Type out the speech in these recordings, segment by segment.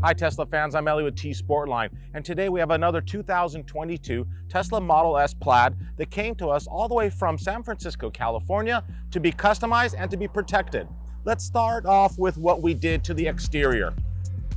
Hi Tesla fans, I'm Ellie with T Sportline, and today we have another 2022 Tesla Model S Plaid that came to us all the way from San Francisco, California to be customized and to be protected. Let's start off with what we did to the exterior.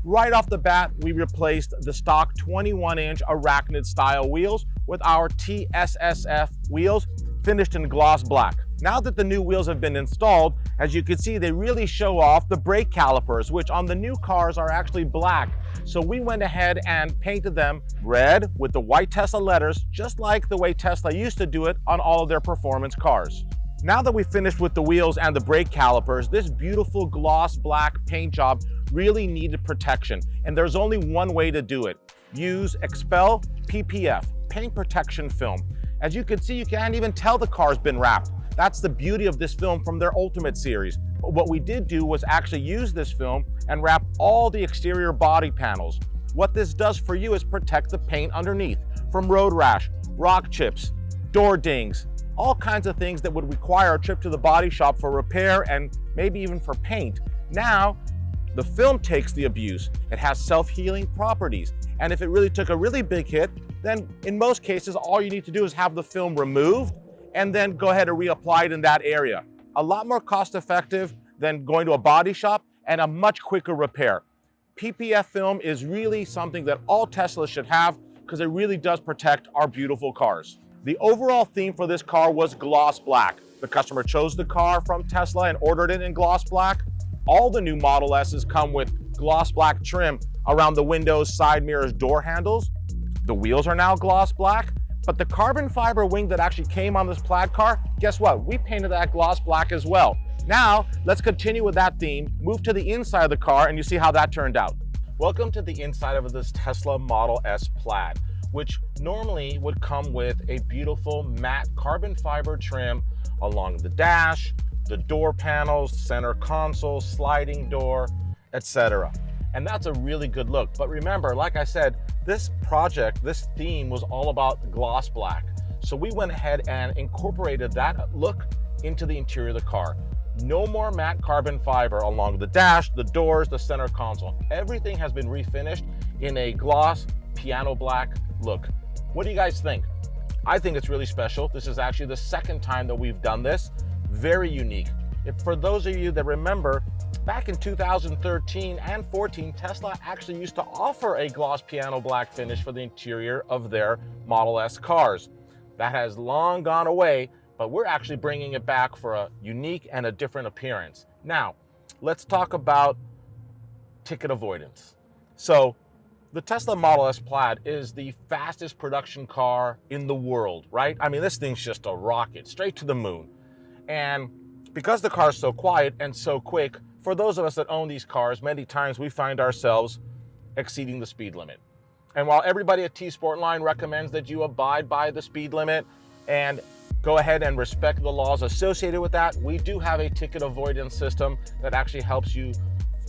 Right off the bat, we replaced the stock 21-inch Arachnid style wheels with our TSSF wheels finished in gloss black. Now that the new wheels have been installed, as you can see, they really show off the brake calipers, which on the new cars are actually black. So we went ahead and painted them red with the white Tesla letters, just like the way Tesla used to do it on all of their performance cars. Now that we finished with the wheels and the brake calipers, this beautiful gloss black paint job really needed protection, and there's only one way to do it. Use Xpel PPF, paint protection film. As you can see, you can't even tell the car's been wrapped. That's the beauty of this film from their Ultimate series. But what we did do was actually use this film and wrap all the exterior body panels. What this does for you is protect the paint underneath from road rash, rock chips, door dings, all kinds of things that would require a trip to the body shop for repair and maybe even for paint. Now, the film takes the abuse. It has self-healing properties. And if it really took a really big hit, then in most cases, all you need to do is have the film removed and then go ahead and reapply it in that area. A lot more cost effective than going to a body shop and a much quicker repair. PPF film is really something that all Teslas should have because it really does protect our beautiful cars. The overall theme for this car was gloss black. The customer chose the car from Tesla and ordered it in gloss black. All the new Model S's come with gloss black trim around the windows, side mirrors, door handles. The wheels are now gloss black, but the carbon fiber wing that actually came on this Plaid car, guess what? We painted that gloss black as well. Now, let's continue with that theme, move to the inside of the car, and you see how that turned out. Welcome to the inside of this Tesla Model S Plaid, which normally would come with a beautiful matte carbon fiber trim along the dash, the door panels, center console, sliding door, etc. And that's a really good look. But remember, like I said, this project, this theme was all about gloss black. So we went ahead and incorporated that look into the interior of the car. No more matte carbon fiber along the dash, the doors, the center console. Everything has been refinished in a gloss piano black look. What do you guys think? I think it's really special. This is actually the second time that we've done this. Very unique. For those of you that remember, back in 2013 and 14, Tesla actually used to offer a gloss piano black finish for the interior of their Model S cars. That has long gone away, but we're actually bringing it back for a unique and a different appearance. Now, let's talk about ticket avoidance. So, the Tesla Model S Plaid is the fastest production car in the world, right? I mean, this thing's just a rocket, straight to the moon. And because the car is so quiet and so quick, for those of us that own these cars, many times we find ourselves exceeding the speed limit. And while everybody at T Sportline recommends that you abide by the speed limit and go ahead and respect the laws associated with that, we do have a ticket avoidance system that actually helps you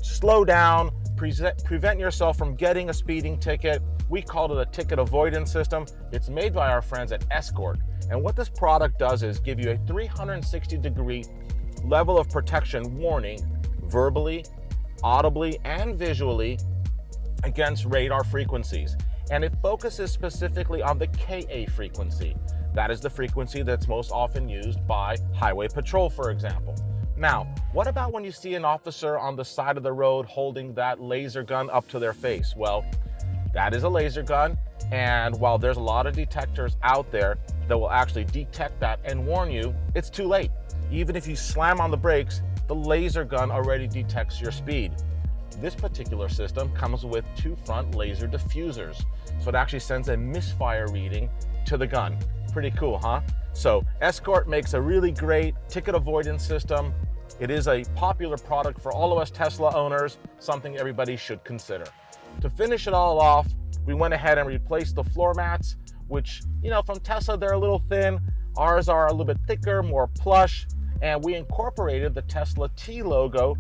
slow down, prevent yourself from getting a speeding ticket. We call it a ticket avoidance system. It's made by our friends at Escort. And what this product does is give you a 360-degree level of protection warning, verbally, audibly, and visually against radar frequencies. And it focuses specifically on the Ka frequency. That is the frequency that's most often used by highway patrol, for example. Now, what about when you see an officer on the side of the road holding that laser gun up to their face? Well, that is a laser gun, and while there's a lot of detectors out there that will actually detect that and warn you, it's too late. Even if you slam on the brakes, the laser gun already detects your speed. This particular system comes with two front laser diffusers, so it actually sends a misfire reading to the gun. Pretty cool, huh? So Escort makes a really great ticket avoidance system. It is a popular product for all of us Tesla owners, something everybody should consider. To finish it all off, we went ahead and replaced the floor mats, which, from Tesla, they're a little thin. Ours are a little bit thicker, more plush, and we incorporated the Tesla T logo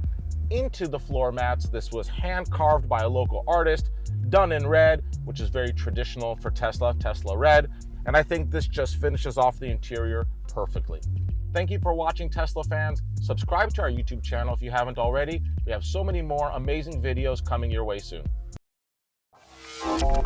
into the floor mats. This was hand carved by a local artist, done in red, which is very traditional for Tesla, Tesla red. And I think this just finishes off the interior perfectly. Thank you for watching, Tesla fans. Subscribe to our YouTube channel if you haven't already. We have so many more amazing videos coming your way soon. you.